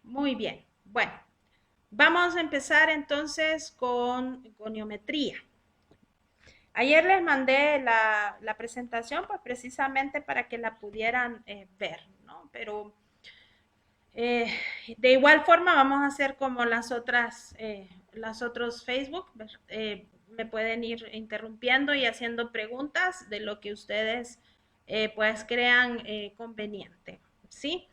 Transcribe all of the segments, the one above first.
Muy bien. Bueno, vamos a empezar entonces con goniometría. Ayer les mandé la presentación, pues precisamente para que la pudieran ver, ¿no? Pero eh, de igual forma vamos a hacer como las otros Facebook. Me pueden ir interrumpiendo y haciendo preguntas de lo que ustedes pues crean conveniente, ¿sí?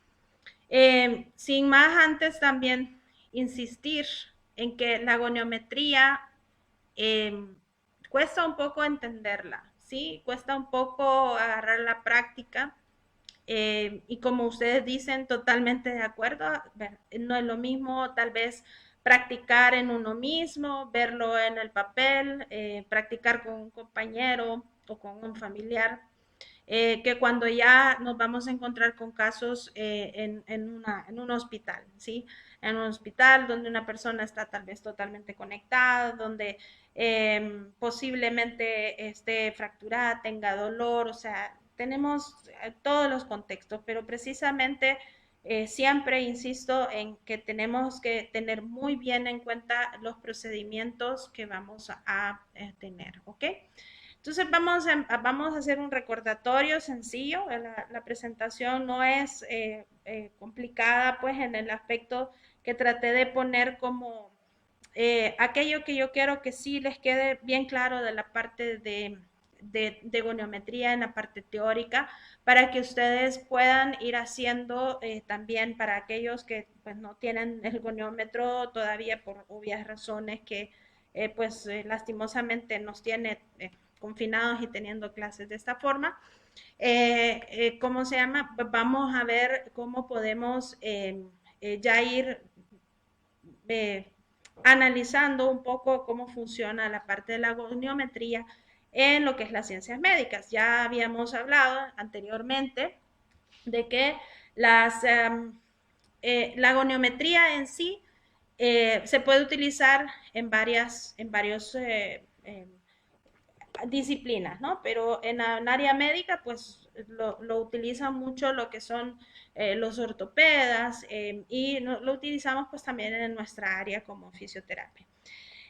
Sin más, antes también insistir en que la goniometría eh, cuesta un poco entenderla, ¿sí? Cuesta un poco agarrar la práctica. Y como ustedes dicen, totalmente de acuerdo, no es lo mismo tal vez practicar en uno mismo, verlo en el papel, practicar con un compañero o con un familiar, que cuando ya nos vamos a encontrar con casos en un hospital, ¿sí? En un hospital donde una persona está tal vez totalmente conectada, donde posiblemente esté fracturada, tenga dolor, o sea, tenemos todos los contextos, pero precisamente siempre insisto en que tenemos que tener muy bien en cuenta los procedimientos que vamos a tener, ¿ok? Entonces vamos a hacer un recordatorio sencillo. La presentación no es complicada, pues en el aspecto que traté de poner como aquello que yo quiero que sí les quede bien claro de la parte de goniometría en la parte teórica, para que ustedes puedan ir haciendo también para aquellos que pues no tienen el goniómetro todavía por obvias razones que lastimosamente nos tiene confinados y teniendo clases de esta forma. ¿Cómo se llama? Pues vamos a ver cómo podemos ya ir eh, analizando un poco cómo funciona la parte de la goniometría en lo que es las ciencias médicas. Ya habíamos hablado anteriormente de que la goniometría en sí se puede utilizar en varios disciplinas, ¿no? Pero en el área médica, pues lo utilizan mucho lo que son los ortopedas y lo utilizamos pues también en nuestra área como fisioterapia.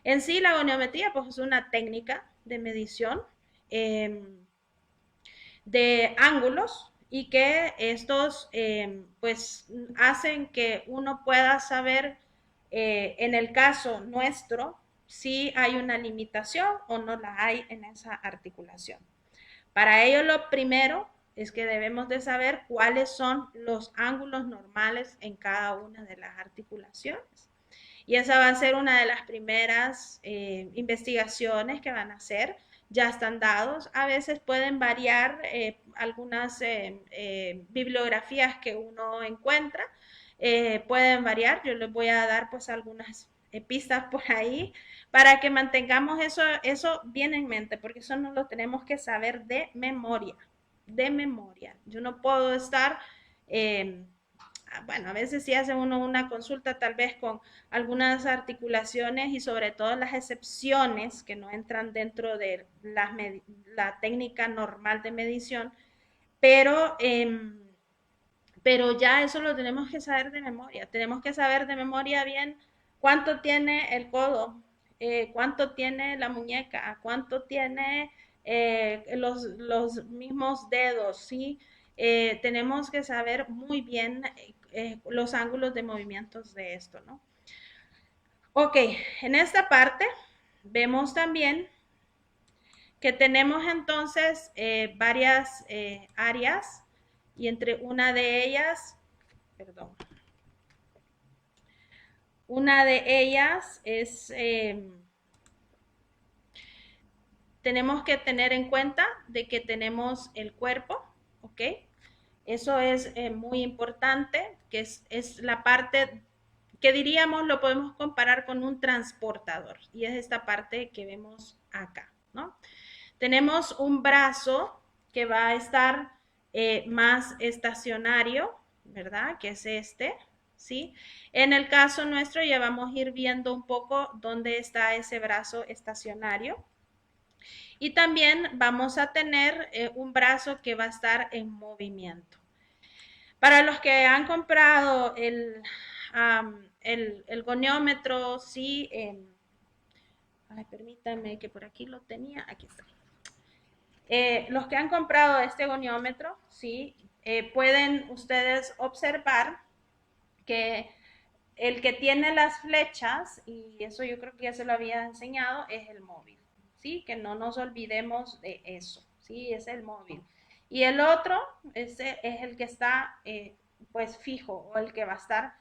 En sí, la goniometría pues es una técnica de medición eh, de ángulos y que estos pues hacen que uno pueda saber en el caso nuestro si hay una limitación o no la hay en esa articulación. Para ello lo primero es que debemos de saber cuáles son los ángulos normales en cada una de las articulaciones. Y esa va a ser una de las primeras investigaciones que van a hacer. Ya están dados. A veces pueden variar algunas bibliografías que uno encuentra. Pueden variar. Yo les voy a dar pues algunas pistas por ahí para que mantengamos eso bien en mente, porque eso no lo tenemos que saber de memoria. De memoria. Yo no puedo estar bueno, a veces sí hace uno una consulta tal vez con algunas articulaciones y sobre todo las excepciones que no entran dentro de la técnica normal de medición, pero, pero ya eso lo tenemos que saber de memoria. Tenemos que saber de memoria bien cuánto tiene el codo, cuánto tiene la muñeca, cuánto tiene los mismos dedos, ¿sí? Tenemos que saber muy bien los ángulos de movimientos de esto, ¿no? Ok, en esta parte vemos también que tenemos entonces varias áreas y entre una de ellas, perdón, una de ellas es, tenemos que tener en cuenta de que tenemos el cuerpo, ¿ok? Eso es muy importante, que es la parte que diríamos lo podemos comparar con un transportador y es esta parte que vemos acá, ¿no? Tenemos un brazo que va a estar más estacionario, ¿verdad? Que es este, ¿sí? En el caso nuestro ya vamos a ir viendo un poco dónde está ese brazo estacionario. Y también vamos a tener un brazo que va a estar en movimiento. Para los que han comprado el goniómetro, sí. Ay, permítame que por aquí lo tenía. Aquí está. Los que han comprado este goniómetro, sí, pueden ustedes observar que el que tiene las flechas, y eso yo creo que ya se lo había enseñado, es el móvil, ¿sí? Que no nos olvidemos de eso, ¿sí? Es el móvil. Y el otro, ese es el que está, pues, fijo, o el que va a estar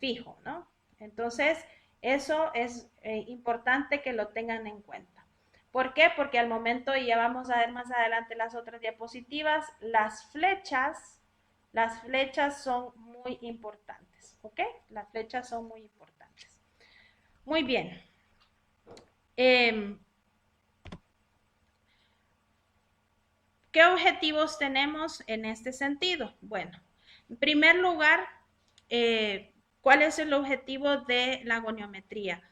fijo, ¿no? Entonces, eso es importante que lo tengan en cuenta. ¿Por qué? Porque al momento, y ya vamos a ver más adelante las otras diapositivas, las flechas son muy importantes, ¿ok? Las flechas son muy importantes. Muy bien. Eh, ¿Qué objetivos tenemos en este sentido? Bueno, en primer lugar, ¿cuál es el objetivo de la goniometría?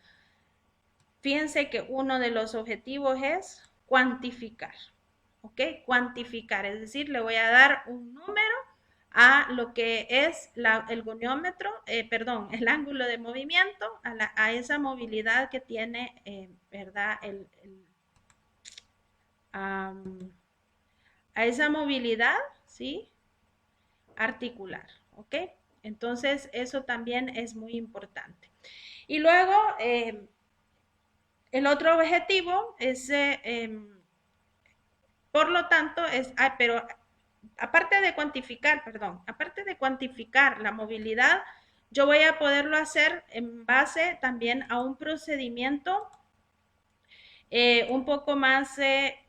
Fíjense que uno de los objetivos es cuantificar, ¿ok? Cuantificar, es decir, le voy a dar un número a lo que es el goniómetro, perdón, el ángulo de movimiento, a esa movilidad que tiene, ¿verdad? A esa movilidad, ¿sí? Articular, ¿ok? Entonces, eso también es muy importante. Y luego, el otro objetivo es, por lo tanto, pero aparte de cuantificar, perdón, aparte de cuantificar la movilidad, yo voy a poderlo hacer en base también a un procedimiento un poco más eh,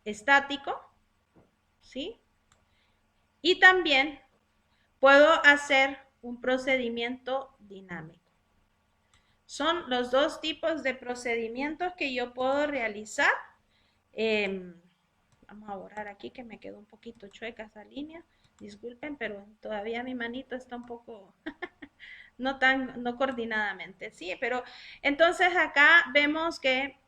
estático, ¿sí? Y también puedo hacer un procedimiento dinámico. Son los dos tipos de procedimientos que yo puedo realizar. Eh, Vamos a borrar aquí que me quedó un poquito chueca esa línea. Disculpen, pero todavía mi manito está un poco no coordinadamente, sí, pero entonces acá vemos que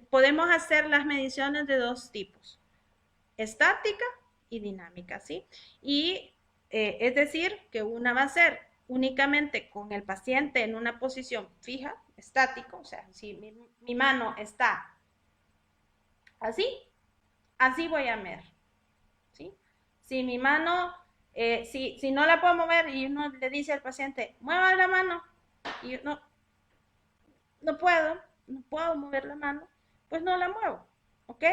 podemos hacer las mediciones de dos tipos, estática y dinámica, ¿sí? Y es decir, que una va a ser únicamente con el paciente en una posición fija, estático, o sea, si mi mano está así, así voy a ver, ¿sí? Si mi mano, si no la puedo mover y uno le dice al paciente, mueva la mano, y no puedo mover la mano, pues no la muevo, ¿ok?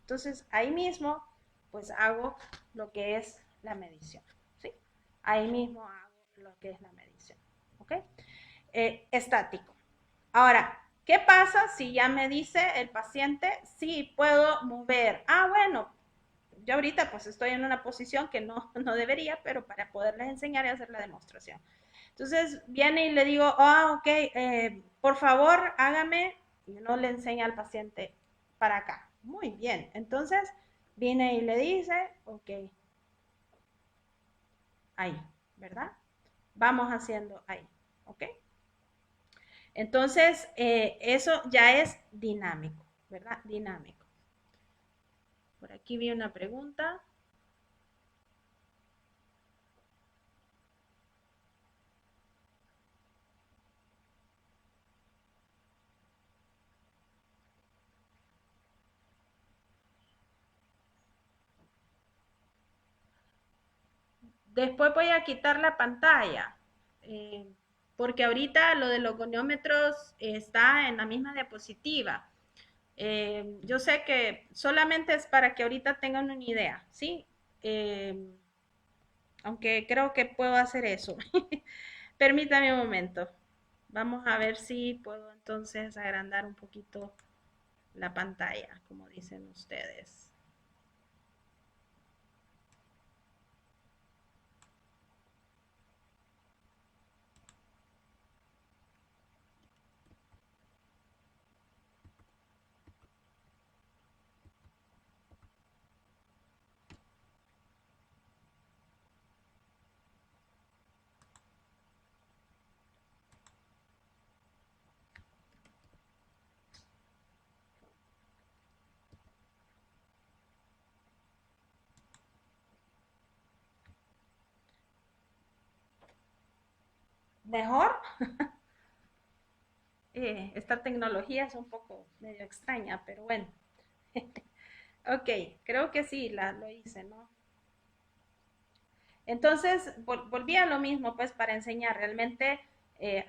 Entonces ahí mismo, pues hago lo que es la medición, ¿sí? Ahí mismo hago lo que es la medición, ¿ok? Estático. Ahora, ¿qué pasa si ya me dice el paciente, sí, puedo mover? Ah, bueno, yo ahorita pues estoy en una posición que no debería, pero para poderles enseñar y hacer la demostración. Entonces viene y le digo, ok, por favor hágame, y uno le enseña al paciente para acá. Muy bien, entonces viene y le dice, ok, ahí, ¿verdad? Vamos haciendo ahí, ¿ok? Entonces, eso ya es dinámico, ¿verdad? Dinámico. Por aquí vi una pregunta. Después voy a quitar la pantalla, eh, porque ahorita lo de los goniómetros está en la misma diapositiva. Yo sé que solamente es para que ahorita tengan una idea, ¿sí? Eh, Aunque creo que puedo hacer eso. Permítame un momento. Vamos a ver si puedo entonces agrandar un poquito la pantalla, como dicen ustedes. mejor. Esta tecnología es un poco medio extraña, pero bueno. Ok, creo que sí, lo hice, ¿no? Entonces, volví a lo mismo, pues, para enseñar. Realmente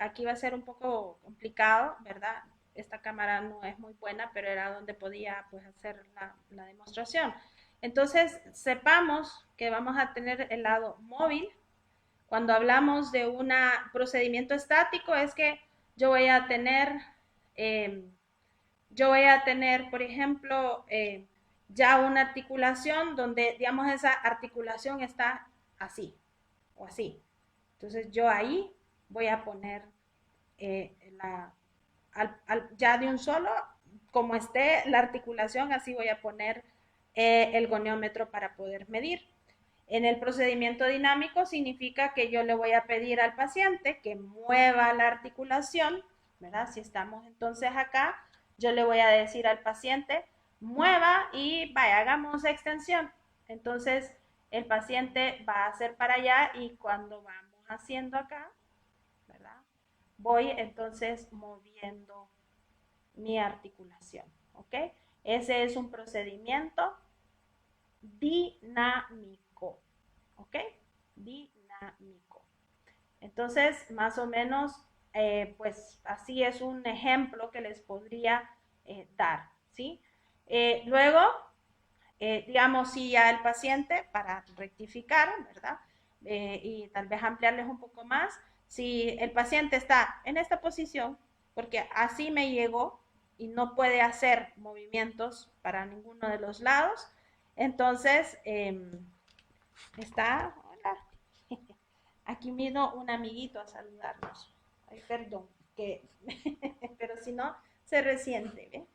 aquí va a ser un poco complicado, ¿verdad? Esta cámara no es muy buena, pero era donde podía, pues, hacer la demostración. Entonces, sepamos que vamos a tener el lado móvil. Cuando hablamos de un procedimiento estático, es que yo voy a tener, eh, por ejemplo, ya una articulación donde, digamos, esa articulación está así o así. Entonces yo ahí voy a poner ya de un solo, como esté la articulación, así voy a poner el goniómetro para poder medir. En el procedimiento dinámico significa que yo le voy a pedir al paciente que mueva la articulación, ¿verdad? Si estamos entonces acá, yo le voy a decir al paciente, mueva y vaya, hagamos extensión. Entonces, el paciente va a hacer para allá y cuando vamos haciendo acá, ¿verdad? Voy entonces moviendo mi articulación, ¿ok? Ese es un procedimiento dinámico, ¿ok? Dinámico. Entonces, más o menos, pues así es un ejemplo que les podría dar, ¿sí? Luego, digamos, si ya el paciente, para rectificar, ¿verdad? Y tal vez ampliarles un poco más, si el paciente está en esta posición, porque así me llegó y no puede hacer movimientos para ninguno de los lados, entonces está, hola, aquí vino un amiguito a saludarnos. Ay, perdón, que, pero si no, se resiente, ¿ve?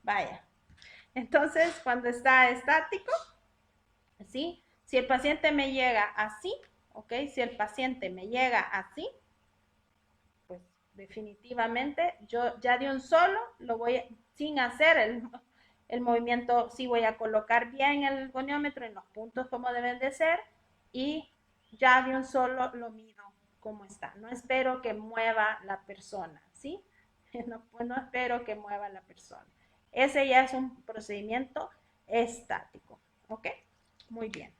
Vaya. Entonces, cuando está estático, ¿sí? Si el paciente me llega así, ¿ok? Si el paciente me llega así, pues definitivamente yo ya de un solo lo voy, sin hacer el movimiento, sí voy a colocar bien el goniómetro en los puntos como deben de ser y ya de un solo lo mido como está. No espero que mueva la persona, ¿sí? No, pues no espero que mueva la persona. Ese ya es un procedimiento estático, ¿ok? Muy bien.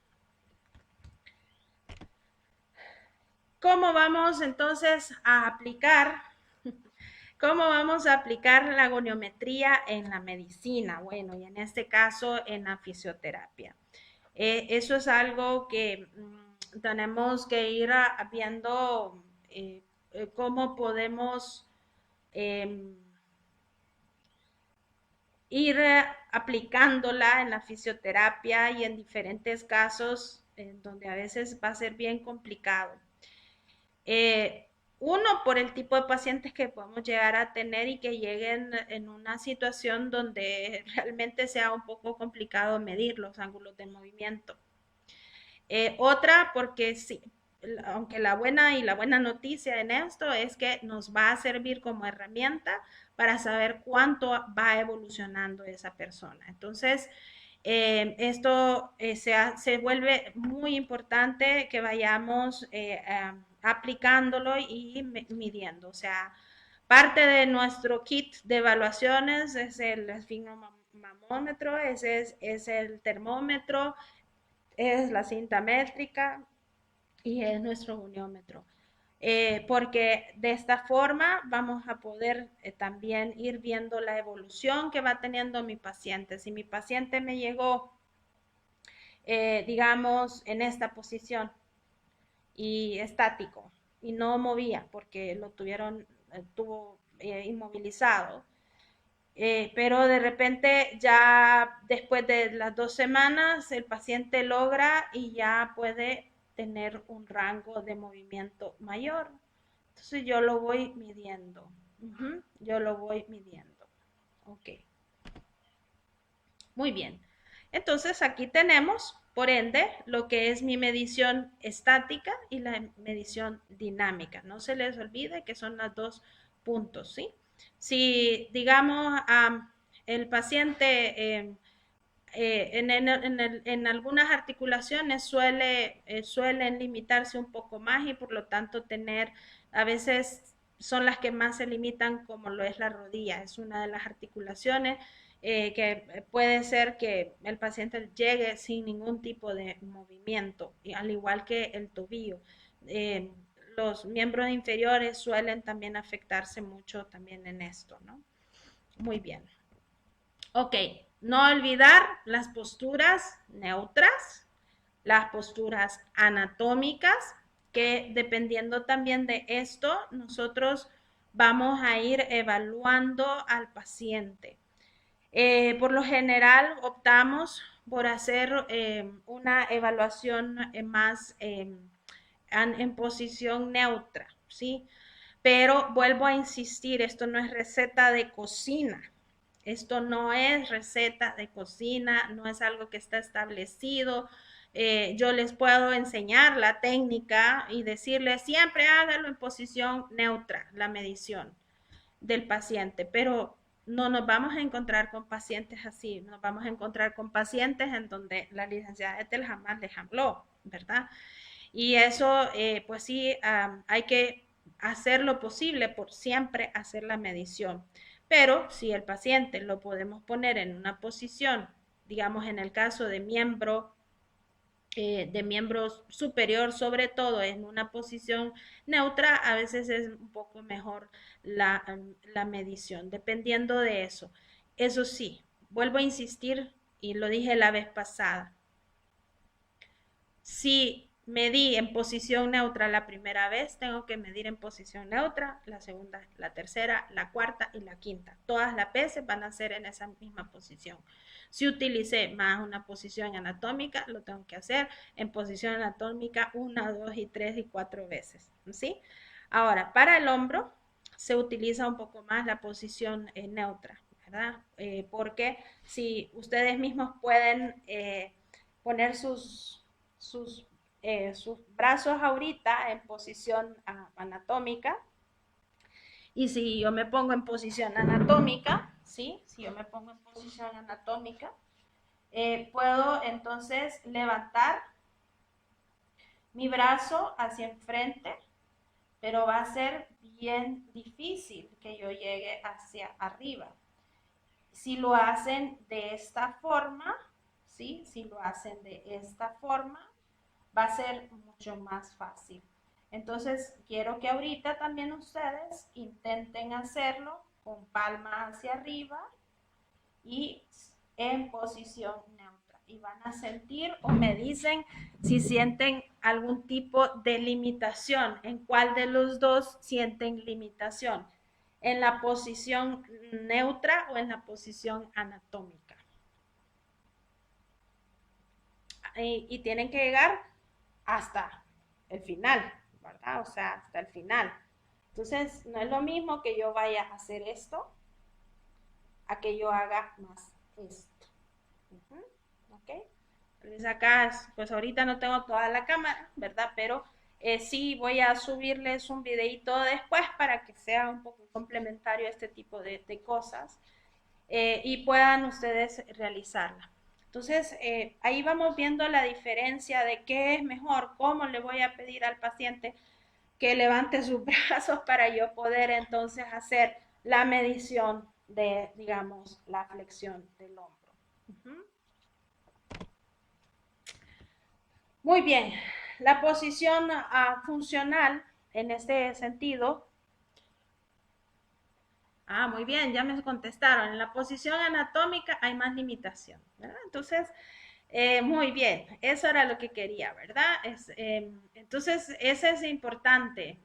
¿Cómo vamos entonces a aplicar? ¿Cómo vamos a aplicar la goniometría en la medicina? Bueno, y en este caso en la fisioterapia. Eso es algo que tenemos que ir viendo cómo podemos eh, ir aplicándola en la fisioterapia y en diferentes casos en donde a veces va a ser bien complicado. Uno, por el tipo de pacientes que podemos llegar a tener y que lleguen en una situación donde realmente sea un poco complicado medir los ángulos de movimiento. Otra, porque sí, aunque la buena noticia en esto es que nos va a servir como herramienta para saber cuánto va evolucionando esa persona. Entonces, esto se vuelve muy importante que vayamos aplicándolo y midiendo. O sea, parte de nuestro kit de evaluaciones es el esfigmomamómetro, es el termómetro, es la cinta métrica y es nuestro uniómetro. Porque de esta forma vamos a poder también ir viendo la evolución que va teniendo mi paciente. Si mi paciente me llegó, digamos, en esta posición y estático y no movía porque lo tuvo inmovilizado, pero de repente ya después de las 2 semanas el paciente logra y ya puede tener un rango de movimiento mayor. Entonces yo lo voy midiendo. Yo lo voy midiendo. Ok. Muy bien. Entonces aquí tenemos, por ende, lo que es mi medición estática y la medición dinámica. No se les olvide que son los dos puntos, ¿sí? Si, digamos, el paciente En algunas articulaciones suelen limitarse un poco más y por lo tanto a veces son las que más se limitan, como lo es la rodilla. Es una de las articulaciones que puede ser que el paciente llegue sin ningún tipo de movimiento, y al igual que el tobillo. Eh, los miembros inferiores suelen también afectarse mucho también en esto, ¿no? Muy bien. Ok, no olvidar las posturas neutras, las posturas anatómicas, que dependiendo también de esto, nosotros vamos a ir evaluando al paciente. Por lo general, optamos por hacer una evaluación más en posición neutra, ¿sí? Pero vuelvo a insistir, esto no es receta de cocina. Esto no es receta de cocina, no es algo que está establecido. Yo les puedo enseñar la técnica y decirles siempre hágalo en posición neutra, la medición del paciente, pero no nos vamos a encontrar con pacientes así, nos vamos a encontrar con pacientes en donde la licenciada Ethel jamás les habló, ¿verdad? Y eso, pues sí, hay que hacer lo posible por siempre hacer la medición. Pero si el paciente lo podemos poner en una posición, digamos en el caso de miembro superior, sobre todo en una posición neutra, a veces es un poco mejor la medición, dependiendo de eso. Eso sí, vuelvo a insistir y lo dije la vez pasada, si medí en posición neutra la primera vez, tengo que medir en posición neutra la segunda, la tercera, la cuarta y la quinta. Todas las veces van a ser en esa misma posición. Si utilicé más una posición anatómica, lo tengo que hacer en posición anatómica 1, 2 y 3 y 4 veces. ¿Sí? Ahora, para el hombro se utiliza un poco más la posición neutra, ¿verdad? Porque si ustedes mismos pueden poner sus brazos ahorita en posición anatómica. Y si yo me pongo en posición anatómica, ¿sí? Si yo me pongo en posición anatómica, puedo entonces levantar mi brazo hacia enfrente, pero va a ser bien difícil que yo llegue hacia arriba. Si lo hacen de esta forma, ¿sí? Si lo hacen de esta forma, va a ser mucho más fácil. Entonces, quiero que ahorita también ustedes intenten hacerlo con palma hacia arriba y en posición neutra. Y van a sentir o me dicen si sienten algún tipo de limitación, en cuál de los dos sienten limitación, en la posición neutra o en la posición anatómica. Y tienen que llegar hasta el final, ¿verdad? O sea, hasta el final. Entonces, no es lo mismo que yo vaya a hacer esto a que yo haga más esto. ¿Ok? Entonces acá, pues ahorita no tengo toda la cámara, ¿verdad? Pero sí voy a subirles un videito después para que sea un poco complementario a este tipo de cosas y puedan ustedes realizarla. Entonces, ahí vamos viendo la diferencia de qué es mejor, cómo le voy a pedir al paciente que levante sus brazos para yo poder entonces hacer la medición de, digamos, la flexión del hombro. Muy bien, la posición funcional en este sentido. Muy bien, ya me contestaron. En la posición anatómica hay más limitación, ¿verdad? Entonces, muy bien, eso era lo que quería, ¿verdad? Entonces, eso es importante,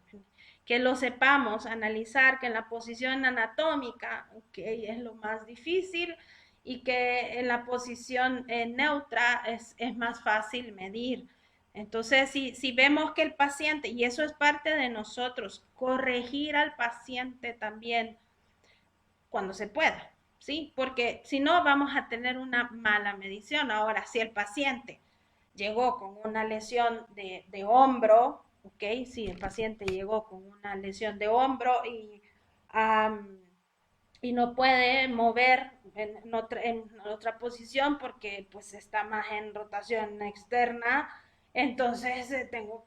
que lo sepamos, analizar que en la posición anatómica, okay, es lo más difícil y que en la posición neutra es más fácil medir. Entonces, si vemos que el paciente, y eso es parte de nosotros, corregir al paciente también cuando se pueda, ¿sí? Porque si no, vamos a tener una mala medición. Ahora, si el paciente llegó con una lesión de hombro, ¿ok? Si el paciente llegó con una lesión de hombro y y no puede mover en otra posición porque pues está más en rotación externa, entonces tengo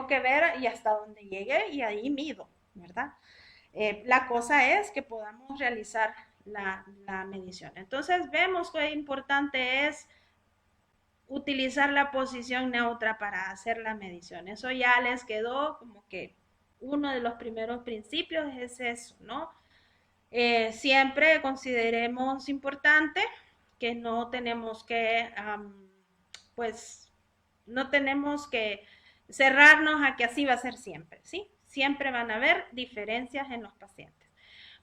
que ver y hasta dónde llegue y ahí mido, ¿verdad? La cosa es que podamos realizar la medición. Entonces vemos que importante es utilizar la posición neutra para hacer la medición. Eso ya les quedó como que uno de los primeros principios es eso, ¿no? Siempre consideremos importante que no tenemos que, pues, no tenemos que cerrarnos a que así va a ser siempre, ¿sí? Siempre van a haber diferencias en los pacientes.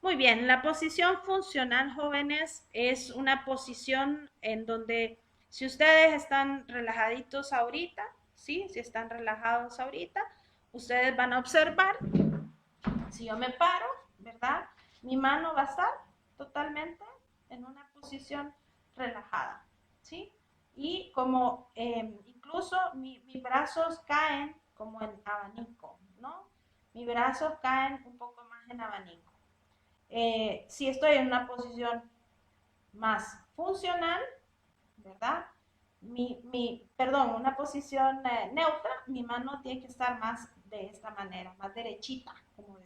Muy bien, la posición funcional, jóvenes, es una posición en donde si ustedes están relajaditos ahorita, ¿sí? Si están relajados ahorita, ustedes van a observar, si yo me paro, ¿verdad? Mi mano va a estar totalmente en una posición relajada, ¿sí? Y como incluso mis brazos caen como en abanico, ¿no? Mis brazos caen un poco más en abanico. Si estoy en una posición más funcional, ¿verdad? Perdón, una posición neutra, mi mano tiene que estar más de esta manera, más derechita, como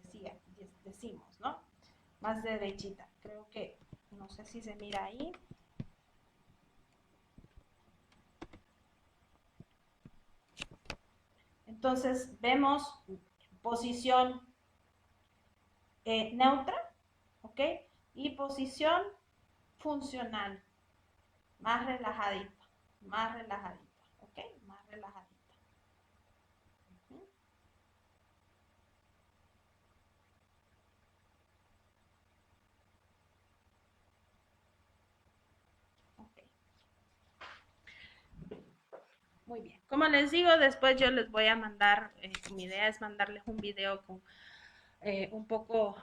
decimos, ¿no? Más derechita. Creo que, no sé si se mira ahí. Entonces, vemos posición neutra, ¿ok? Y posición funcional, más relajadita, más relajadita, ¿ok? Más relajadita. Uh -huh. Okay. Muy bien. Como les digo, después yo les voy a mandar, mi idea es mandarles un video con un poco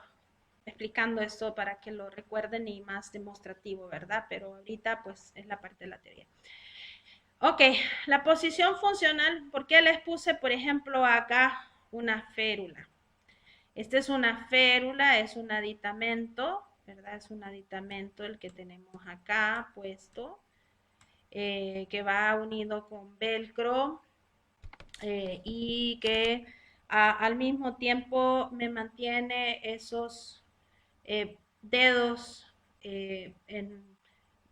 explicando esto para que lo recuerden y más demostrativo, ¿verdad? Pero ahorita pues es la parte de la teoría. Ok, la posición funcional, ¿por qué les puse, por ejemplo, acá una férula? Esta es una férula, es un aditamento, ¿verdad? Es un aditamento el que tenemos acá puesto, que va unido con velcro y que al mismo tiempo me mantiene esos dedos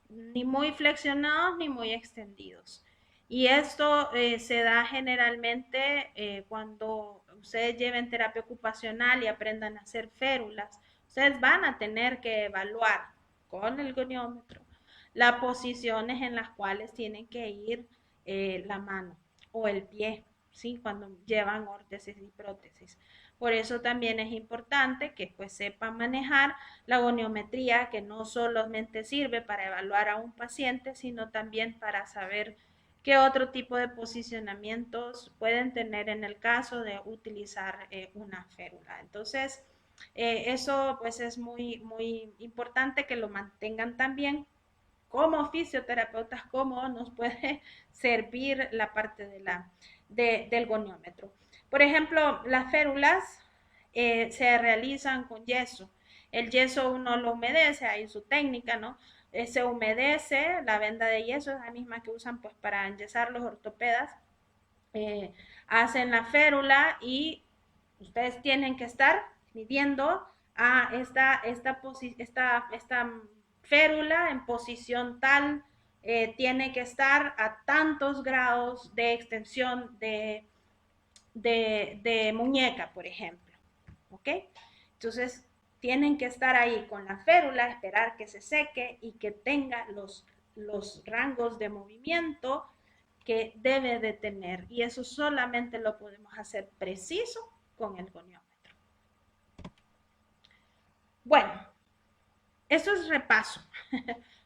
ni muy flexionados ni muy extendidos. Y esto se da generalmente cuando ustedes lleven terapia ocupacional y aprendan a hacer férulas. Ustedes van a tener que evaluar con el goniómetro las posiciones en las cuales tienen que ir la mano o el pie, ¿sí? Cuando llevan órtesis y prótesis. Por eso también es importante que pues sepan manejar la goniometría, que no solamente sirve para evaluar a un paciente, sino también para saber qué otro tipo de posicionamientos pueden tener en el caso de utilizar una férula. Entonces, eso pues es muy importante que lo mantengan también como fisioterapeutas, cómo nos puede servir la parte del goniómetro. Por ejemplo, las férulas se realizan con yeso. El yeso uno lo humedece, hay su técnica, ¿no? Se humedece, la venda de yeso es la misma que usan pues para enyesar los ortopedas. Eh, Hacen la férula y ustedes tienen que estar midiendo esta férula en posición tal, tiene que estar a tantos grados de extensión de muñeca, por ejemplo. ¿Ok? Entonces, tienen que estar ahí con la férula, esperar que se seque y que tenga los rangos de movimiento que debe de tener. Y eso solamente lo podemos hacer preciso con el goniómetro. Bueno, eso es repaso.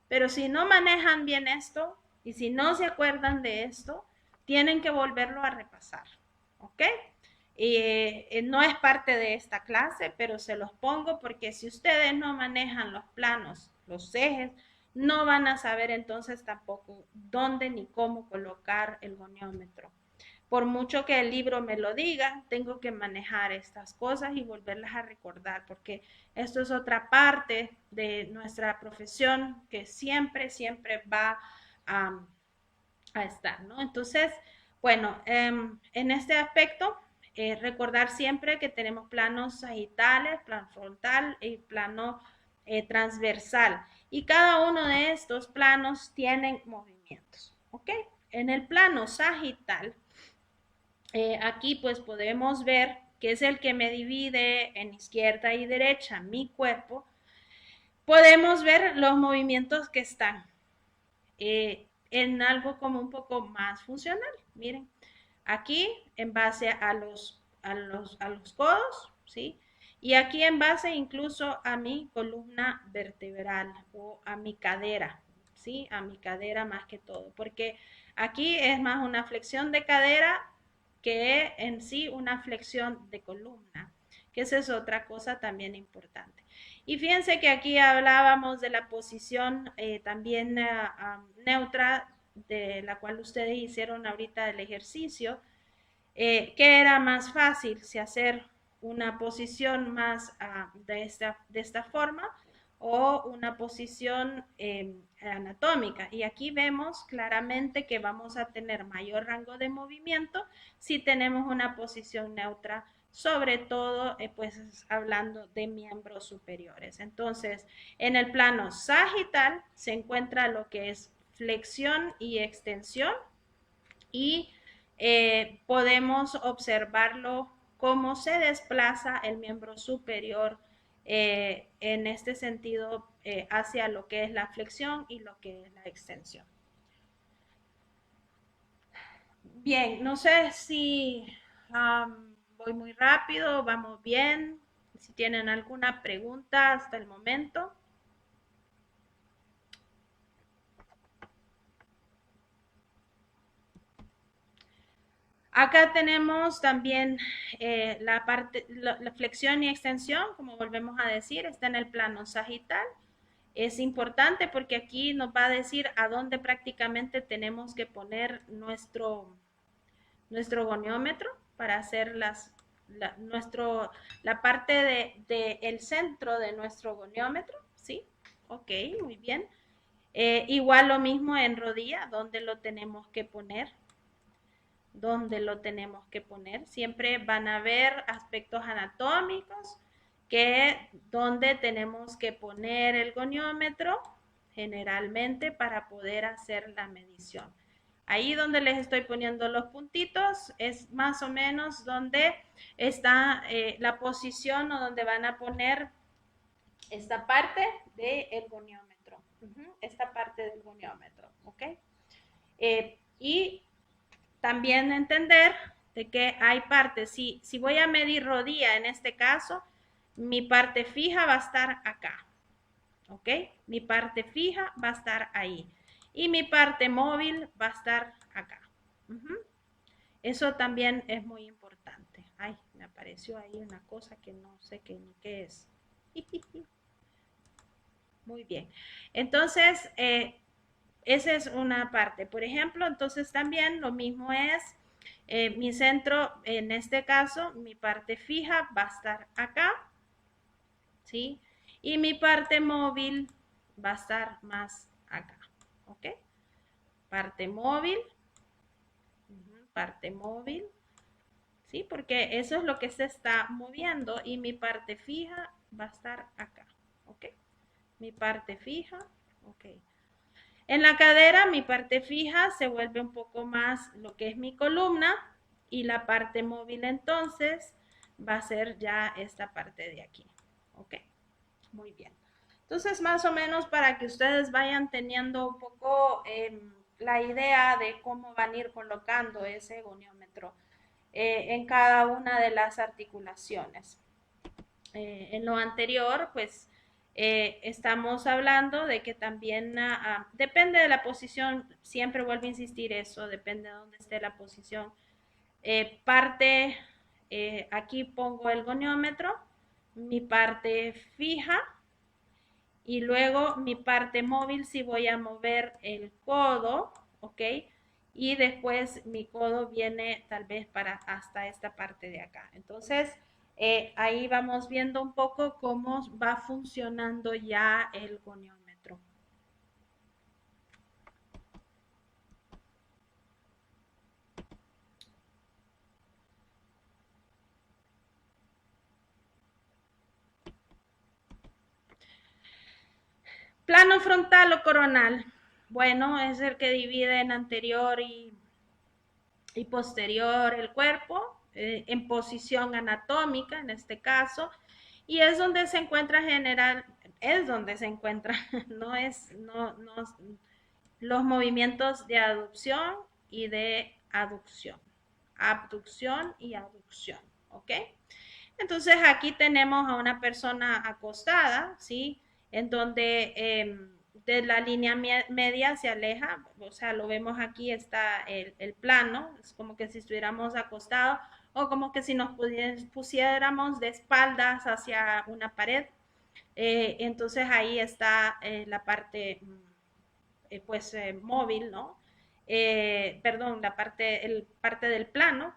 Pero si no manejan bien esto y si no se acuerdan de esto, tienen que volverlo a repasar. ¿Ok? No es parte de esta clase, pero se los pongo porque si ustedes no manejan los planos, los ejes, no van a saber entonces tampoco dónde ni cómo colocar el goniómetro. por mucho que el libro me lo diga, tengo que manejar estas cosas y volverlas a recordar, porque esto es otra parte de nuestra profesión que siempre, siempre va a, a estar, ¿no? Entonces, bueno, en este aspecto, recordar siempre que tenemos planos sagitales, plano frontal y plano transversal. Y cada uno de estos planos tienen movimientos, ¿ok? En el plano sagital, aquí pues podemos ver que es el que me divide en izquierda y derecha mi cuerpo. Podemos ver los movimientos que están en algo como un poco más funcional. Miren, aquí en base a los codos, ¿sí? Y aquí en base incluso a mi columna vertebral o a mi cadera, ¿sí? A mi cadera más que todo, porque aquí es más una flexión de cadera que en sí una flexión de columna, que esa es otra cosa también importante. Y fíjense que aquí hablábamos de la posición también neutra, de la cual ustedes hicieron ahorita el ejercicio, que era más fácil si hacer una posición más de esta forma o una posición anatómica. Y aquí vemos claramente que vamos a tener mayor rango de movimiento si tenemos una posición neutra, sobre todo pues hablando de miembros superiores. Entonces, en el plano sagital se encuentra lo que es flexión y extensión y podemos observarlo cómo se desplaza el miembro superior en este sentido hacia lo que es la flexión y lo que es la extensión. Bien, no sé si voy muy rápido, vamos bien, si tienen alguna pregunta hasta el momento. Acá tenemos también la parte, la flexión y extensión, como volvemos a decir, está en el plano sagital. Es importante porque aquí nos va a decir a dónde prácticamente tenemos que poner nuestro goniómetro para hacer la parte el centro de nuestro goniómetro, ¿sí? Ok, muy bien. Igual lo mismo en rodilla, dónde lo tenemos que poner, dónde lo tenemos que poner. Siempre van a haber aspectos anatómicos que donde tenemos que poner el goniómetro generalmente para poder hacer la medición. Ahí donde les estoy poniendo los puntitos es más o menos donde está la posición o donde van a poner esta parte del goniómetro. Esta parte del goniómetro, ¿ok? Y también entender de que hay partes, si voy a medir rodilla en este caso, mi parte fija va a estar acá, ¿ok? Mi parte fija va a estar ahí y mi parte móvil va a estar acá. Eso también es muy importante. Ay, me apareció ahí una cosa que no sé ni qué es. Muy bien. Entonces, esa es una parte. Por ejemplo, entonces también lo mismo es mi centro, en este caso, mi parte fija va a estar acá, ¿sí? Y mi parte móvil va a estar más acá, ¿ok? Parte móvil, parte móvil, ¿sí? Porque eso es lo que se está moviendo y mi parte fija va a estar acá, ¿ok? Mi parte fija, ok. En la cadera, mi parte fija se vuelve un poco más lo que es mi columna y la parte móvil entonces va a ser ya esta parte de aquí. ¿Ok? Muy bien. Entonces, más o menos para que ustedes vayan teniendo un poco la idea de cómo van a ir colocando ese goniómetro en cada una de las articulaciones. En lo anterior, pues estamos hablando de que también depende de la posición, siempre vuelvo a insistir eso, depende de dónde esté la posición. Aquí pongo el goniómetro, mi parte fija y luego mi parte móvil si voy a mover el codo, ¿ok? y después mi codo viene tal vez para hasta esta parte de acá. Entonces, ahí vamos viendo un poco cómo va funcionando ya el goniómetro. Plano frontal o coronal. Bueno, es el que divide en anterior y posterior el cuerpo, en posición anatómica en este caso, y es donde se encuentra general, es donde se encuentra, no es, no, los movimientos de aducción y de aducción, abducción y aducción, ¿ok? Entonces aquí tenemos a una persona acostada, ¿sí? En donde de la línea media se aleja, o sea, lo vemos aquí, está el plano, es como que si estuviéramos acostados o como que si nos pusiéramos de espaldas hacia una pared. Entonces ahí está la parte, pues, móvil, ¿no? Perdón, la parte, parte del plano.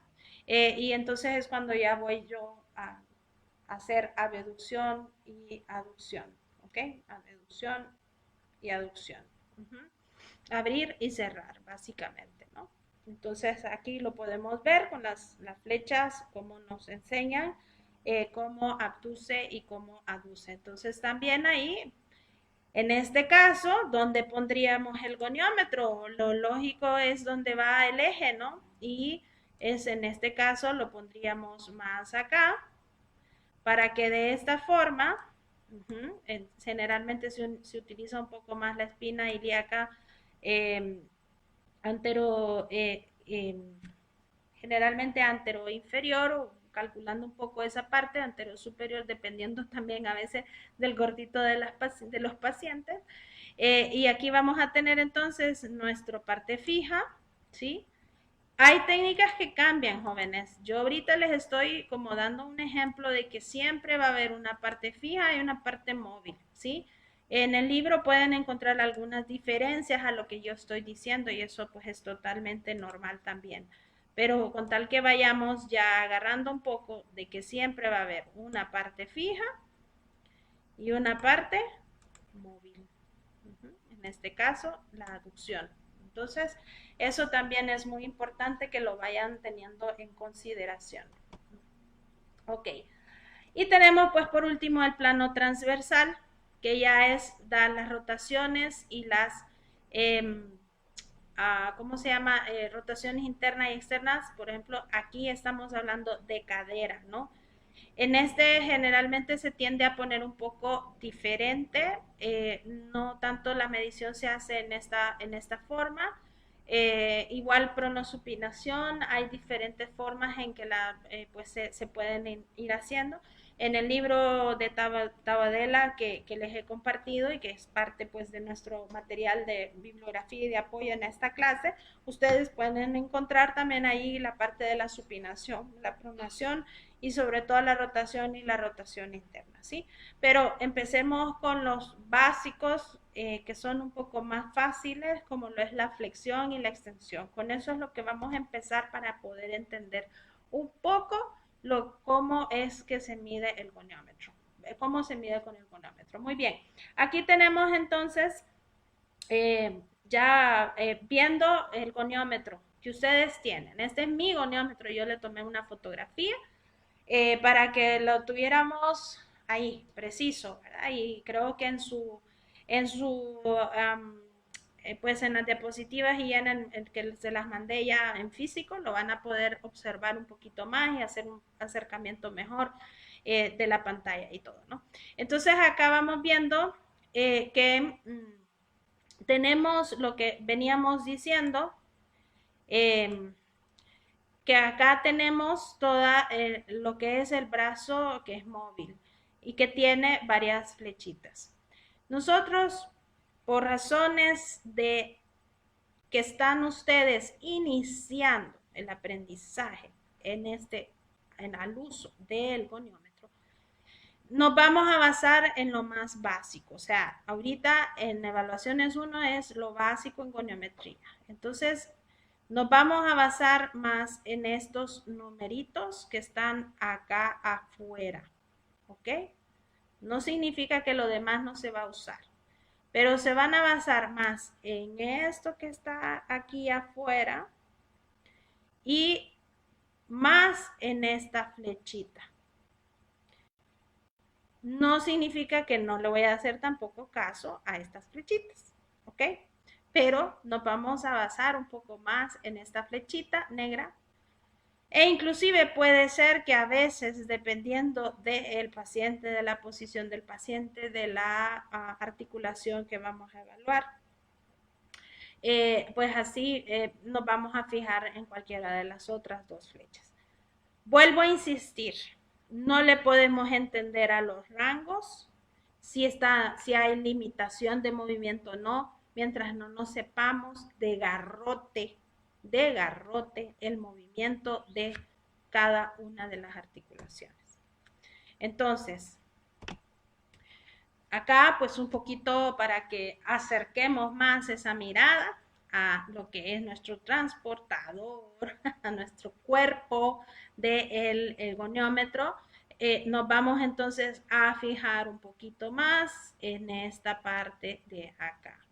Y entonces es cuando ya voy yo a hacer abducción y aducción, ¿ok? Abducción y aducción. Uh-huh. Abrir y cerrar, básicamente, ¿no? Entonces aquí lo podemos ver con las flechas, cómo nos enseñan cómo abduce y cómo aduce. Entonces también ahí, en este caso, donde pondríamos el goniómetro, lo lógico es donde va el eje, ¿no? Y es en este caso lo pondríamos más acá para que de esta forma, generalmente se utiliza un poco más la espina ilíaca eh, antero, generalmente antero inferior o calculando un poco esa parte, antero superior, dependiendo también a veces del gordito de los pacientes. Y aquí vamos a tener entonces nuestra parte fija, ¿sí? Hay técnicas que cambian, jóvenes. Yo ahorita les estoy como dando un ejemplo de que siempre va a haber una parte fija y una parte móvil, ¿sí? En el libro pueden encontrar algunas diferencias a lo que yo estoy diciendo y eso pues es totalmente normal también. Pero con tal que vayamos ya agarrando un poco de que siempre va a haber una parte fija y una parte móvil. En este caso, la aducción. Entonces, eso también es muy importante que lo vayan teniendo en consideración. Ok. Y tenemos pues por último el plano transversal, que ya es dar las rotaciones y las, eh, ¿cómo se llama? Rotaciones internas y externas. Por ejemplo, aquí estamos hablando de cadera, ¿no? En este generalmente se tiende a poner un poco diferente, no tanto la medición se hace en esta forma. Igual pronosupinación, hay diferentes formas en que pues se pueden ir haciendo. En el libro de Tabadela que les he compartido y que es parte pues de nuestro material de bibliografía y de apoyo en esta clase, ustedes pueden encontrar también ahí la parte de la supinación, la pronación y sobre todo la rotación y la rotación interna, ¿sí? Pero empecemos con los básicos que son un poco más fáciles, como lo es la flexión y la extensión. Con eso es lo que vamos a empezar para poder entender un poco cómo es que se mide el goniómetro, cómo se mide con el goniómetro. Muy bien, aquí tenemos entonces ya viendo el goniómetro que ustedes tienen. Este es mi goniómetro, yo le tomé una fotografía para que lo tuviéramos ahí, preciso, ¿verdad? Y creo que en su pues en las diapositivas y en el que se las mandé ya en físico, lo van a poder observar un poquito más y hacer un acercamiento mejor de la pantalla y todo, ¿no? Entonces acá vamos viendo que tenemos lo que veníamos diciendo, eh, que acá tenemos toda lo que es el brazo que es móvil y que tiene varias flechitas. Nosotros, por razones de que están ustedes iniciando el aprendizaje en el uso del goniómetro, nos vamos a basar en lo más básico. O sea, ahorita en evaluaciones 1 es lo básico en goniometría. Entonces, Nos vamos a basar más en estos numeritos que están acá afuera, ¿ok? No significa que lo demás no se va a usar, pero se van a basar más en esto que está aquí afuera y más en esta flechita. No significa que no le voy a hacer tampoco caso a estas flechitas, ¿ok? Pero nos vamos a basar un poco más en esta flechita negra. E inclusive puede ser que a veces, dependiendo del paciente, de la posición del paciente, de la articulación que vamos a evaluar, pues así nos vamos a fijar en cualquiera de las otras dos flechas. Vuelvo a insistir, no le podemos entender a los rangos si hay limitación de movimiento o no, mientras no nos sepamos de garrote el movimiento de cada una de las articulaciones. Entonces, acá pues un poquito para que acerquemos más esa mirada a lo que es nuestro transportador, a nuestro cuerpo del goniómetro, nos vamos entonces a fijar un poquito más en esta parte de acá.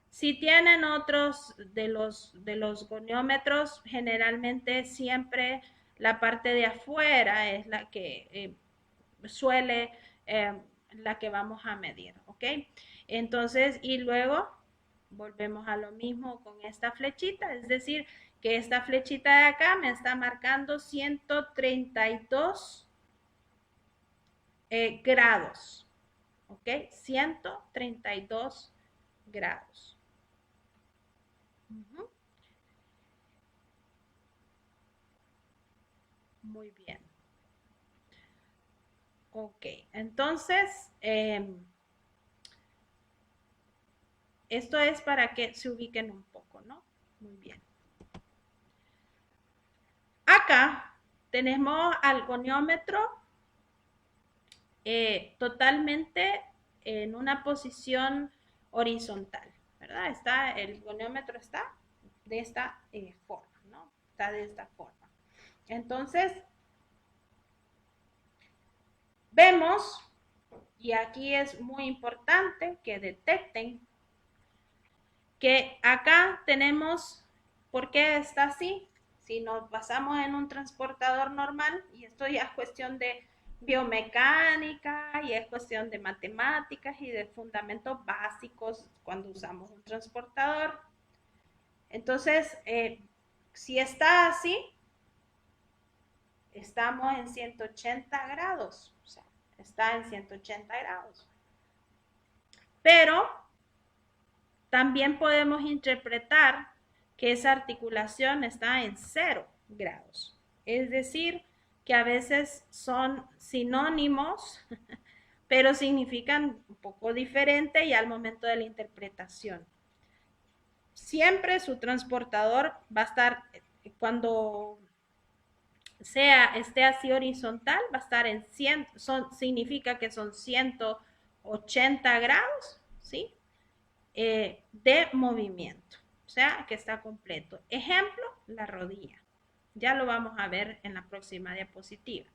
Si tienen otros de los goniómetros, generalmente siempre la parte de afuera es la que suele, eh, la que vamos a medir, ¿ok? Entonces, y luego volvemos a lo mismo con esta flechita, es decir, que esta flechita de acá me está marcando 132 grados, ¿ok? 132 grados. Uh-huh. Muy bien. Ok, entonces, esto es para que se ubiquen un poco, ¿no? Muy bien. Acá tenemos al goniómetro totalmente en una posición horizontal, ¿verdad? El goniómetro está de esta forma, ¿no? Está de esta forma. Entonces, vemos, y aquí es muy importante que detecten que acá tenemos, ¿por qué está así? Si nos basamos en un transportador normal, y esto ya es cuestión de biomecánica y es cuestión de matemáticas y de fundamentos básicos cuando usamos un transportador. Entonces, si está así, estamos en 180 grados, o sea, está en 180 grados. Pero también podemos interpretar que esa articulación está en 0 grados. Es decir, que a veces son sinónimos, pero significan un poco diferente y al momento de la interpretación. Siempre su transportador va a estar, cuando esté así horizontal, va a estar en 100, significa que son 180 grados, ¿sí? De movimiento, o sea, que está completo. Ejemplo, la rodilla. Ya lo vamos a ver en la próxima diapositiva.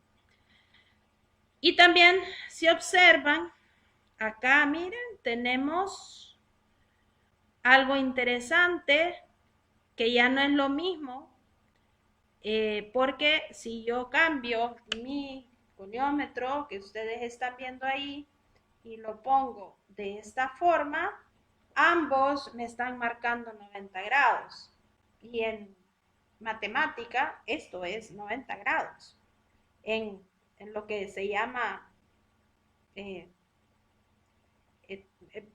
Y también, si observan, acá miren, tenemos algo interesante que ya no es lo mismo, porque si yo cambio mi goniómetro que ustedes están viendo ahí y lo pongo de esta forma, ambos me están marcando 90 grados. Y en matemática esto es 90 grados. En lo que se llama, eh,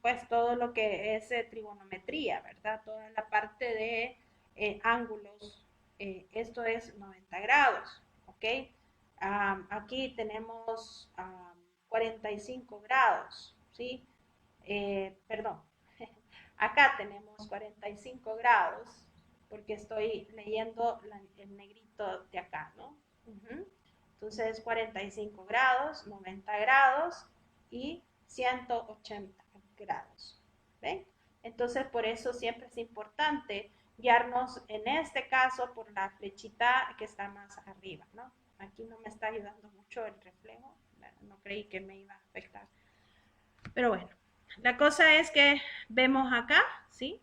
pues todo lo que es trigonometría, ¿verdad? Toda la parte de ángulos, esto es 90 grados, ¿ok? Aquí tenemos 45 grados, ¿sí? Perdón, acá tenemos 45 grados, porque estoy leyendo el negrito de acá, ¿no? Uh-huh. Entonces, 45 grados, 90 grados y 180 grados. ¿Ven? Entonces, por eso siempre es importante guiarnos en este caso por la flechita que está más arriba, ¿no? Aquí no me está ayudando mucho el reflejo, no creí que me iba a afectar. Pero bueno, la cosa es que vemos acá, ¿sí?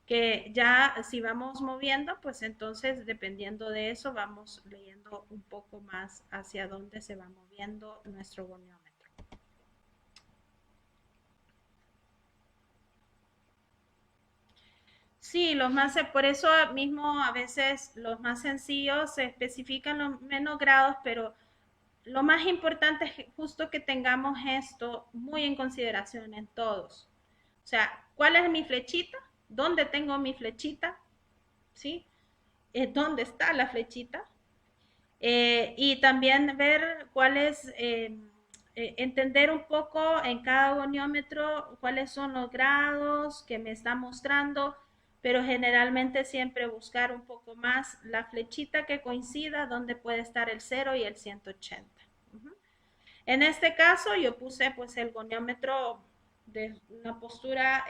Que ya si vamos moviendo, pues entonces dependiendo de eso vamos leyendo un poco más hacia dónde se va moviendo nuestro goniómetro. Sí, por eso mismo a veces los más sencillos se especifican los menos grados, pero lo más importante es justo que tengamos esto muy en consideración en todos. O sea, ¿cuál es mi flechita? ¿Dónde tengo mi flechita? ¿Sí? ¿Dónde está la flechita? Y también ver cuál es, entender un poco en cada goniómetro cuáles son los grados que me está mostrando, pero generalmente siempre buscar un poco más la flechita que coincida donde puede estar el 0 y el 180. En este caso yo puse pues el goniómetro de una postura,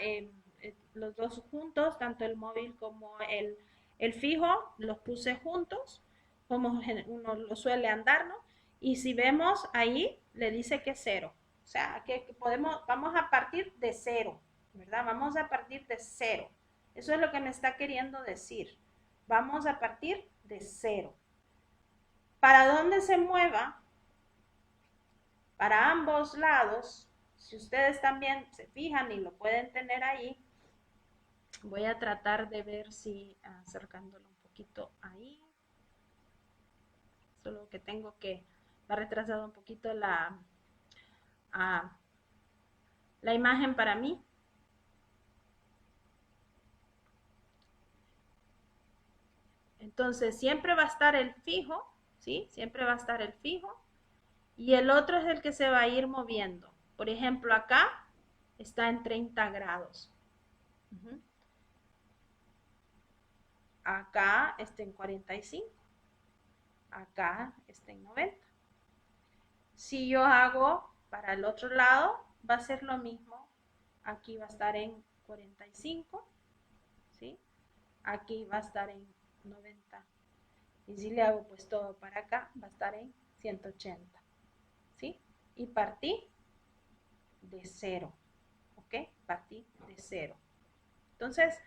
los dos juntos, tanto el móvil como el fijo, los puse juntos, como uno lo suele andar, ¿no? Y si vemos ahí, le dice que es cero. O sea, que vamos a partir de cero, ¿verdad? Vamos a partir de cero. Eso es lo que me está queriendo decir. Vamos a partir de cero. Para donde se mueva, para ambos lados, si ustedes también se fijan y lo pueden tener ahí, voy a tratar de ver si acercándolo un poquito ahí, solo que tengo que, va retrasado un poquito uh, la imagen para mí. Entonces siempre va a estar el fijo, ¿sí? Siempre va a estar el fijo. Y el otro es el que se va a ir moviendo. Por ejemplo, acá está en 30 grados. Acá está en 45. Acá está en 90. Si yo hago para el otro lado, va a ser lo mismo. Aquí va a estar en 45, ¿sí? Aquí va a estar en 90. Y si le hago pues todo para acá, va a estar en 180, ¿sí? Y partí de cero, ¿ok? Partí de cero. Entonces,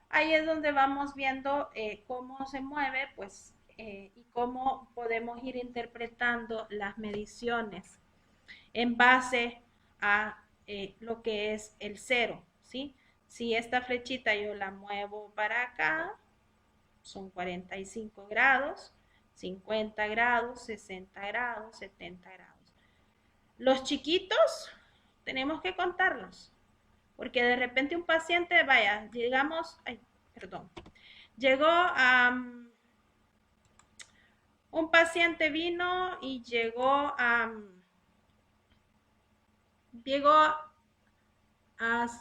ahí es donde vamos viendo cómo se mueve, pues, y cómo podemos ir interpretando las mediciones en base a lo que es el cero, ¿sí? Si esta flechita yo la muevo para acá, son 45 grados, 50 grados, 60 grados, 70 grados. Los chiquitos tenemos que contarlos, porque de repente un paciente, vaya, llegamos, ay, perdón, llegó a un paciente vino y llegó a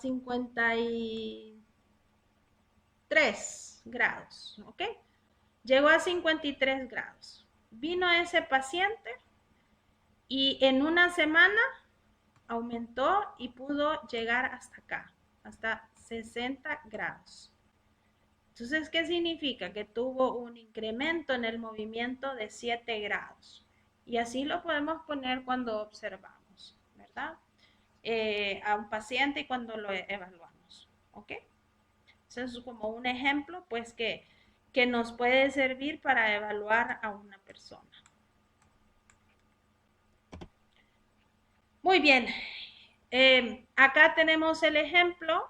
53 grados, ¿ok? Llegó a 53 grados. Vino ese paciente y en una semana aumentó y pudo llegar hasta acá, hasta 60 grados. Entonces, ¿qué significa? Que tuvo un incremento en el movimiento de 7 grados. Y así lo podemos poner cuando observamos, ¿verdad? A un paciente y cuando lo evaluamos, ¿ok? Eso es como un ejemplo, pues, que nos puede servir para evaluar a una persona. Muy bien. Acá tenemos el ejemplo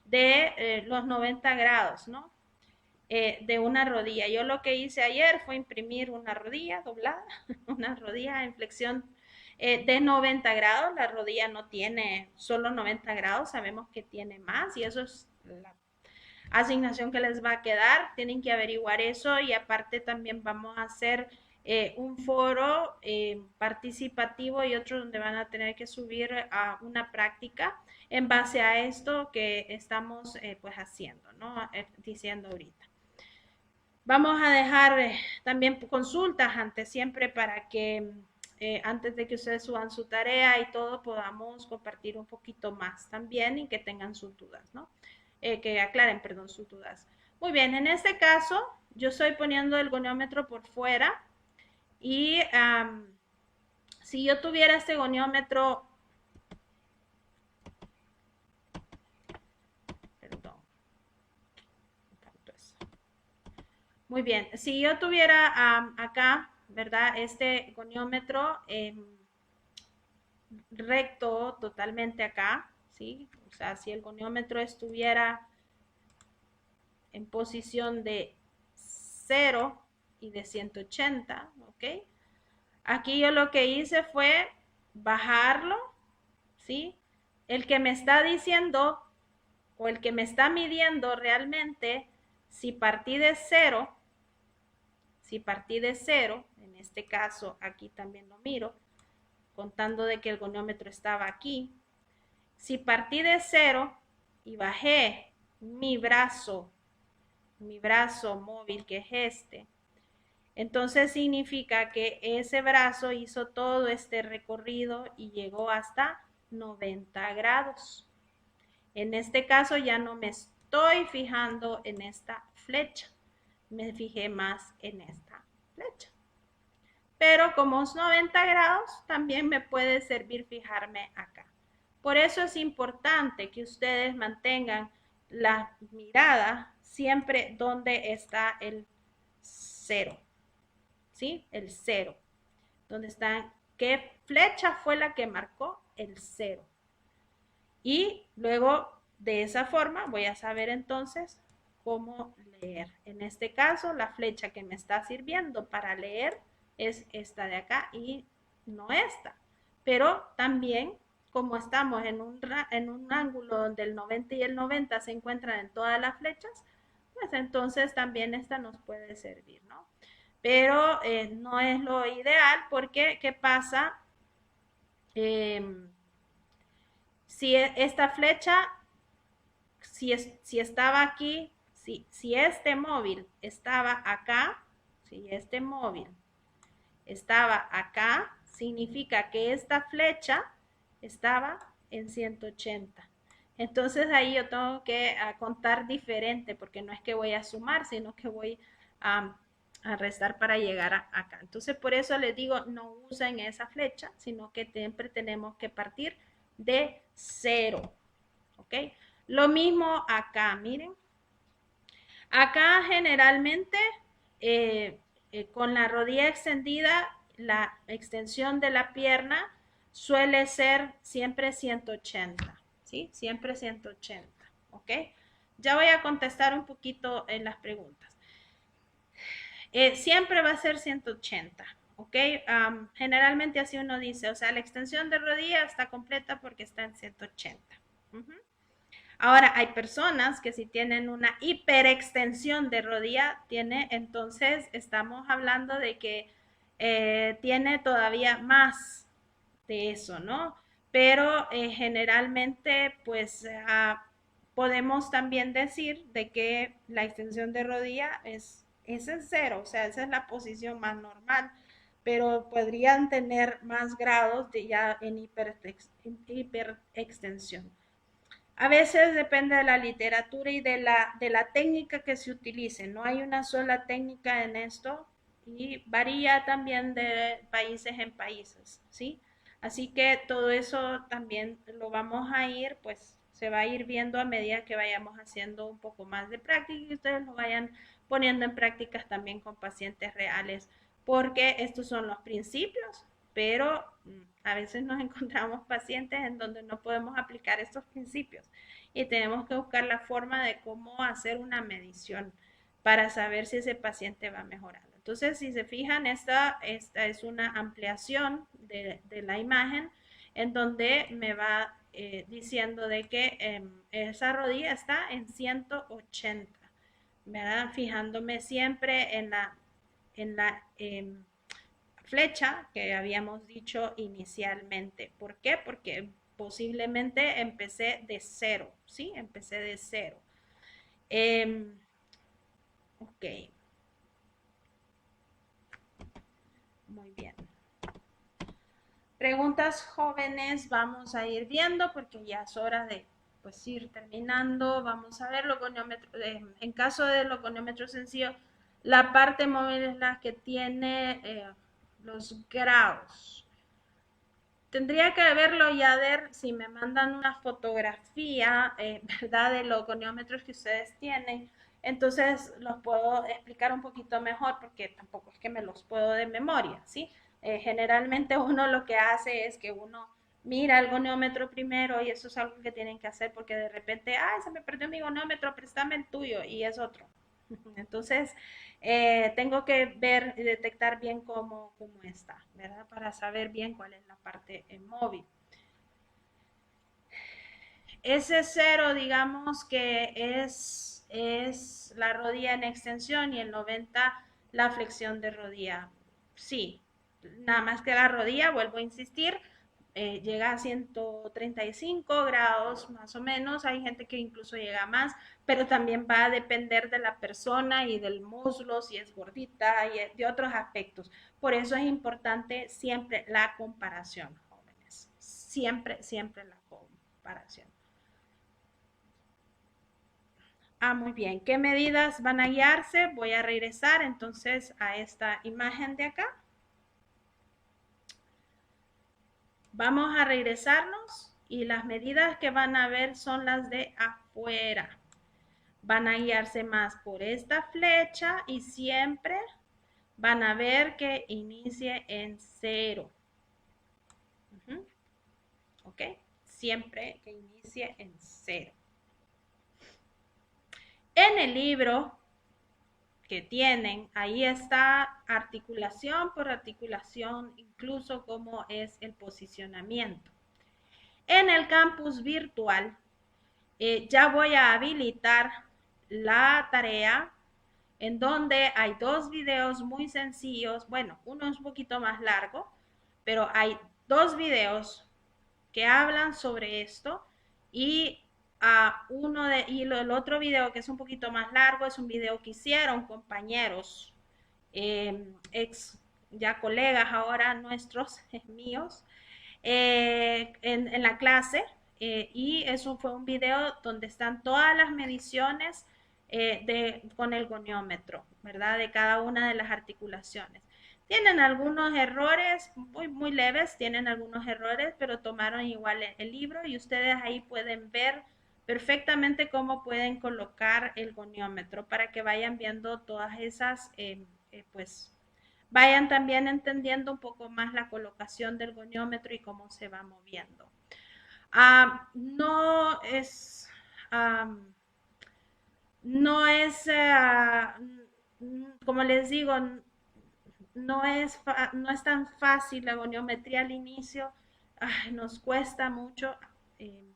de los 90 grados, ¿no? De una rodilla. Yo lo que hice ayer fue imprimir una rodilla doblada, una rodilla en flexión de 90 grados. La rodilla no tiene solo 90 grados, sabemos que tiene más y eso es la asignación que les va a quedar. Tienen que averiguar eso y aparte también vamos a hacer un foro participativo y otro donde van a tener que subir a una práctica en base a esto que estamos pues haciendo, ¿no? Diciendo ahorita. Vamos a dejar también consultas antes siempre para que antes de que ustedes suban su tarea y todo podamos compartir un poquito más también y que tengan sus dudas, ¿no? Que aclaren, perdón, sus dudas. Muy bien, en este caso yo estoy poniendo el goniómetro por fuera y si yo tuviera este goniómetro, perdón, muy bien, si yo tuviera acá, ¿verdad? Este goniómetro recto totalmente acá, ¿sí? O sea, si el goniómetro estuviera en posición de 0 y de 180, ¿ok? Aquí yo lo que hice fue bajarlo, ¿sí? El que me está diciendo o el que me está midiendo realmente, si partí de 0, si partí de 0, en este caso aquí también lo miro, contando de que el goniómetro estaba aquí, si partí de 0 y bajé mi brazo móvil que es este, entonces significa que ese brazo hizo todo este recorrido y llegó hasta 90 grados. En este caso ya no me estoy fijando en esta flecha, me fijé más en esta flecha. Pero como es 90 grados, también me puede servir fijarme acá. Por eso es importante que ustedes mantengan la mirada siempre donde está el cero, ¿sí? El cero. Donde están, ¿qué flecha fue la que marcó el cero? Y luego de esa forma voy a saber entonces cómo leer. En este caso, la flecha que me está sirviendo para leer es esta de acá y no esta. Pero también, como estamos en un ángulo donde el 90 y el 90 se encuentran en todas las flechas, pues entonces también esta nos puede servir, ¿no? Pero no es lo ideal porque, ¿qué pasa? Eh, si esta flecha, si estaba aquí, si este móvil estaba acá, si este móvil estaba acá, significa que esta flecha estaba en 180. Entonces ahí yo tengo que contar diferente, porque no es que voy a sumar, sino que voy a restar para llegar acá. Entonces por eso les digo, no usen esa flecha, sino que siempre tenemos que partir de 0. ¿Ok? Lo mismo acá, miren. Acá generalmente con la rodilla extendida, la extensión de la pierna suele ser siempre 180, ¿sí? Siempre 180, ¿ok? Ya voy a contestar un poquito en las preguntas. Siempre va a ser 180, ¿ok? Generalmente así uno dice, o sea, la extensión de rodilla está completa porque está en 180. Ahora, hay personas que si tienen una hiperextensión de rodilla, entonces estamos hablando de que tiene todavía más de eso, ¿no? Pero generalmente, pues podemos también decir de que la extensión de rodilla es en 0, o sea, esa es la posición más normal, pero podrían tener más grados de ya en hiperextensión. A veces depende de la literatura y de la técnica que se utilice. No hay una sola técnica en esto y varía también de países en países, ¿sí? Así que todo eso también lo vamos a ir, pues se va a ir viendo a medida que vayamos haciendo un poco más de práctica y ustedes lo vayan poniendo en prácticas también con pacientes reales, porque estos son los principios, pero a veces nos encontramos pacientes en donde no podemos aplicar estos principios y tenemos que buscar la forma de cómo hacer una medición para saber si ese paciente va mejorando. Entonces, si se fijan, esta es una ampliación de la imagen en donde me va diciendo de que esa rodilla está en 180, ¿verdad? Fijándome siempre en la flecha que habíamos dicho inicialmente. ¿Por qué? Porque posiblemente empecé de 0, ¿sí? Empecé de 0. Ok, muy bien. Preguntas jóvenes vamos a ir viendo porque ya es hora de pues ir terminando. Vamos a ver los goniómetros. En caso de los goniómetros sencillos, la parte móvil es la que tiene los grados. Tendría que verlo ya ver si me mandan una fotografía, ¿verdad? De los goniómetros que ustedes tienen. Entonces los puedo explicar un poquito mejor porque tampoco es que me los puedo de memoria, ¿sí? Generalmente uno lo que hace es que uno mira el goniómetro primero y eso es algo que tienen que hacer porque de repente, ay, se me perdió mi goniómetro, préstame el tuyo y es otro. Entonces, tengo que ver y detectar bien cómo está, ¿verdad? Para saber bien cuál es la parte móvil. Ese cero, digamos que es la rodilla en extensión y el 90 la flexión de rodilla. Sí, nada más que la rodilla, vuelvo a insistir, llega a 135 grados más o menos. Hay gente que incluso llega más, pero también va a depender de la persona y del muslo, si es gordita y de otros aspectos. Por eso es importante siempre la comparación, jóvenes. Siempre, siempre la comparación. Muy bien. ¿Qué medidas van a guiarse? Voy a regresar entonces a esta imagen de acá. Vamos a regresarnos y las medidas que van a ver son las de afuera. Van a guiarse más por esta flecha y siempre van a ver que inicie en cero. ¿Ok? Siempre que inicie en cero. En el libro que tienen, ahí está articulación por articulación, incluso cómo es el posicionamiento. En el campus virtual, ya voy a habilitar la tarea en donde hay dos videos muy sencillos. Bueno, uno es un poquito más largo, pero hay dos videos que hablan sobre esto y el otro video que es un poquito más largo es un video que hicieron compañeros, ex ya colegas ahora nuestros, míos, en la clase, y eso fue un video donde están todas las mediciones con el goniómetro, ¿verdad? De cada una de las articulaciones. Tienen algunos errores muy leves, tienen algunos errores, pero tomaron igual el libro y ustedes ahí pueden ver perfectamente cómo pueden colocar el goniómetro para que vayan viendo todas esas, pues, vayan también entendiendo un poco más la colocación del goniómetro y cómo se va moviendo. No es, no es, como les digo, no es tan fácil la goniometría al inicio. Nos cuesta mucho. eh,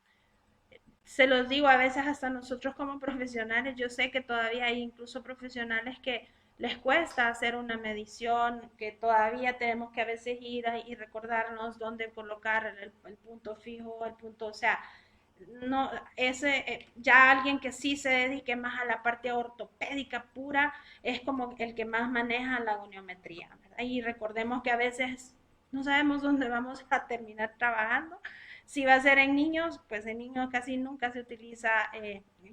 Se los digo a veces hasta nosotros como profesionales. Yo sé que todavía hay incluso profesionales que les cuesta hacer una medición, que todavía tenemos que a veces ir y recordarnos dónde colocar el punto fijo, el punto, o sea, no, ya alguien que sí se dedique más a la parte ortopédica pura es como el que más maneja la goniometría, ¿verdad? Y recordemos que a veces no sabemos dónde vamos a terminar trabajando. Si va a ser en niños, pues en niños casi nunca se utiliza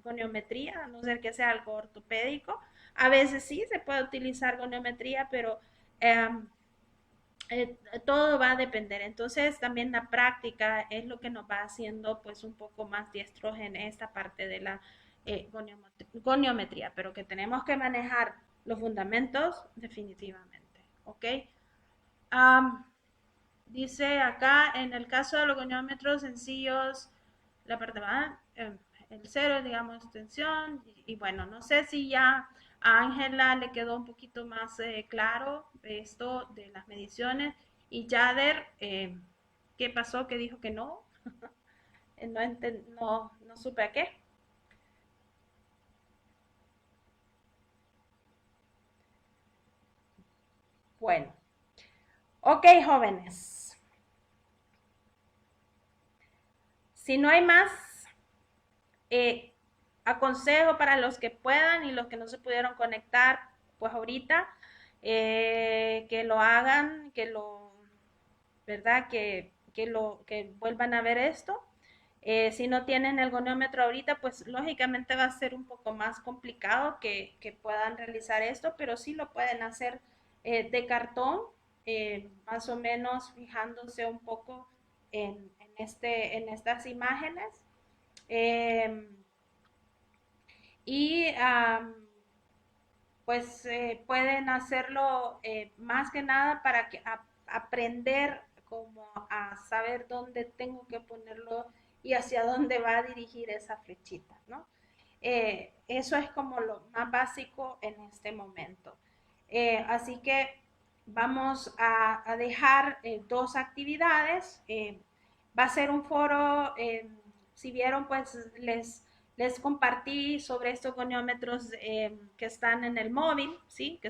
goniometría, a no ser que sea algo ortopédico. A veces sí se puede utilizar goniometría, pero eh, todo va a depender. Entonces también la práctica es lo que nos va haciendo pues un poco más diestros en esta parte de la goniometría, pero que tenemos que manejar los fundamentos definitivamente. ¿Ok? Um, Dice acá, en el caso de los goniómetros sencillos, la parte va, el cero, digamos, extensión, y bueno, no sé si ya a Ángela le quedó un poquito más claro esto de las mediciones, y Yader, ¿qué pasó? Que dijo que no, no supe a qué. Bueno, ok, jóvenes, si no hay más, eh, aconsejo para los que puedan y los que no se pudieron conectar, pues ahorita, que lo hagan, ¿verdad? Que vuelvan a ver esto Si no tienen el goniómetro ahorita, pues lógicamente va a ser un poco más complicado que puedan realizar esto, pero sí lo pueden hacer de cartón, más o menos fijándose un poco en estas imágenes. Eh, y pues pueden hacerlo más que nada para aprender como a saber dónde tengo que ponerlo y hacia dónde va a dirigir esa flechita, ¿no? Eso es como lo más básico en este momento. Así que vamos a dejar dos actividades. Va a ser un foro, si vieron, pues les compartí sobre estos goniómetros que están en el móvil, ¿sí? Que